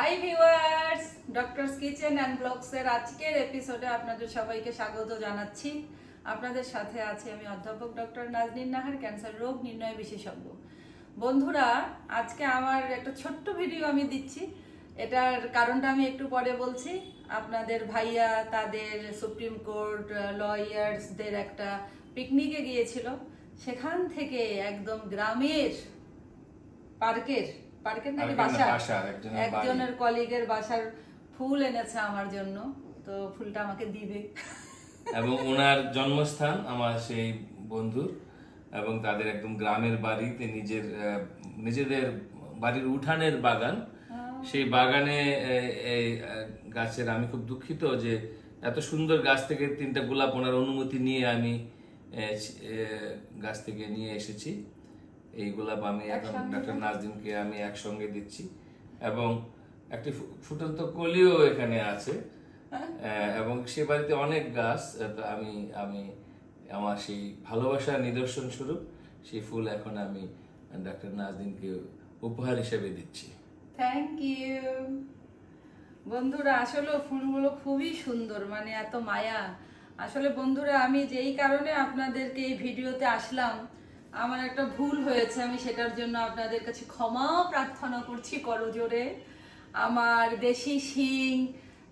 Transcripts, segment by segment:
High viewers, doctors kitchen and ব্লগসের আজকের এপিসোডে আপনাদের সবাইকে স্বাগত জানাচ্ছি। আপনাদের সাথে আছি আমি অধ্যাপক ডক্টর নাজনীন নাহার, ক্যান্সার রোগ নির্ণয় বিশেষজ্ঞ। বন্ধুরা, আজকে আমার একটা ছোট্ট ভিডিও আমি দিচ্ছি। এটার কারণটা আমি একটু পরে বলছি। আপনাদের ভাইয়া তাদের সুপ্রিম কোর্ট লয়ার্সদের একটা পিকনিকে গিয়েছিল। সেখান থেকে একদম গ্রামের পার্কের নাকি বাসার একজনের কলিগের বাসার ফুল এনেছে আমার জন্য, তো ফুলটা আমাকে দিবে। এবং ওনার জন্মস্থান আমার সেই বন্ধুর, এবং তাদের একদম গ্রামের বাড়িতে নিজেদের বাড়ির উঠানের বাগান। সেই বাগানে এই গাছের, আমি খুব দুঃখিত যে এত সুন্দর গাছ থেকে 3টা গোলাপ ওনার অনুমতি নিয়ে আমি গাছ থেকে নিয়ে এসেছি। এই গোলাপ আমি এখন ডক্টর নাজনীনকে আমি একসঙ্গে দিচ্ছি, এবং একটি ফুটন্ত কলিও এখানে আছে, এবং সে বাড়িতে অনেক গাছ। আমি আমি আমার সেই ভালোবাসার নিদর্শন স্বরূপ সেই ফুল এখন আমি ডক্টর নাজনীনকে উপহার হিসেবে দিচ্ছি। থ্যাংক ইউ বন্ধুরা। আসলে ফুলগুলো খুবই সুন্দর, মানে এত মায়া। আসলে বন্ধুরা, আমি যেই কারণে আপনাদেরকে এই ভিডিওতে আসলাম, আমার একটা ভুল হয়েছে, আমি সেটার জন্য আপনাদের কাছে ক্ষমা প্রার্থনা করছি করজোরে। আমার দেশি শিং,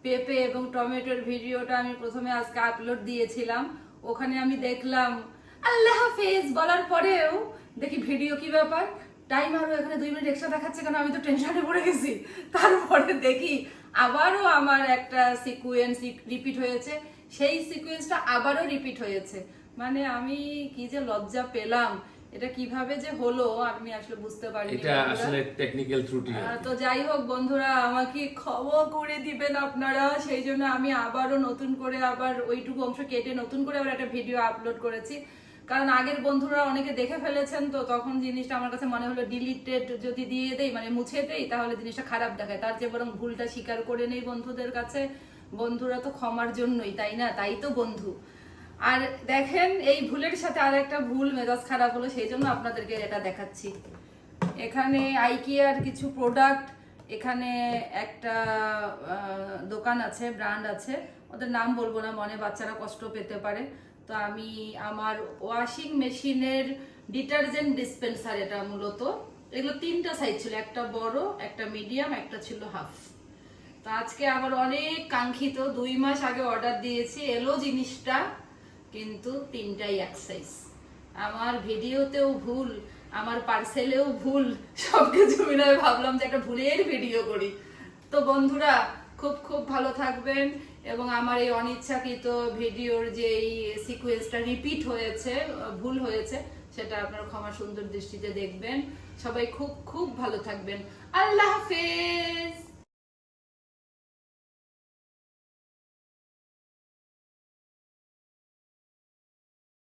পেঁপে এবং টমেটোর ভিডিওটা আমি প্রথমে আজকে আপলোড দিয়েছিলাম। ওখানে আমি দেখলাম আল্লাহ হাফেজ বলার পরেও দেখি ভিডিও কি ব্যাপার, টাইম আরো এখানে 2 মিনিট এক্সট্রা দেখাচ্ছে কেন, আমি তো টেনশনে পড়ে গেছি। তারপরে দেখি আবারও আমার একটা সিকোয়েন্স রিপিট হয়েছে, সেই সিকোয়েন্সটা আবারও রিপিট হয়েছে। মানে আমি কি যে লজ্জা পেলাম, এটা কিভাবে যে হলো আমি আসলে বুঝতে পারিনি। এটা আসলে টেকনিক্যাল ত্রুটি। তো যাই হোক বন্ধুরা, আমাকে ক্ষমা করে দিবেন আপনারা। সেই জন্য আমি আবারও নতুন করে আবার ওইটুকু অংশ কেটে নতুন করে আবার একটা ভিডিও আপলোড করেছি। কারণ আগের বন্ধুরা অনেকে দেখে ফেলেছেন, তো তখন জিনিসটা আমার কাছে মনে হলো ডিলিটেড যদি দিয়ে দেই, মানে মুছে দেই, তাহলে জিনিসটা খারাপ দেখায়। তার চেয়ে বরং ভুলটা স্বীকার করে নেই বন্ধুদের কাছে। বন্ধুরা তো ক্ষমার জন্যই, তাই না? তাই তো বন্ধু। আর দেখেন, এই ভুলের সাথে আর একটা ভুল মেজাজ খারাপ হলো, সেই জন্য আপনাদেরকে এটা দেখাচ্ছি। এখানে আইকিয়ার কিছু প্রোডাক্ট, এখানে একটা দোকান আছে, ব্র্যান্ড আছে, ওদের নাম বলবো না, মনে বাচ্চারা কষ্ট পেতে পারে। তো আমি আমার ওয়াশিং মেশিনের ডিটারজেন্ট ডিসপেন্সার, এটা মূলত এগুলো 3টা সাইজ ছিল, একটা বড়, একটা মিডিয়াম, একটা ছিল হাফ। তো আজকে আমার অনেক কাঙ্ক্ষিত, 2 মাস আগে অর্ডার দিয়েছি, এলো জিনিসটা, কিন্তু 3টাই এক সাইজ। আমার ভিডিওতেও ভুল, আমার পার্সেলেও ভুল, সবকিছু মিলে ভাবলাম যে একটা ভুলের ভিডিও করি। তো বন্ধুরা, খুব খুব ভালো থাকবেন, এবং আমার এই অনিচ্ছাকৃত ভিডিওর যে এই সিকোয়েন্সটা রিপিট হয়েছে, ভুল হয়েছে, সেটা আপনারা ক্ষমা সুন্দর দৃষ্টিতে দেখবেন। সবাই খুব খুব ভালো থাকবেন। আল্লাহ হাফেজ।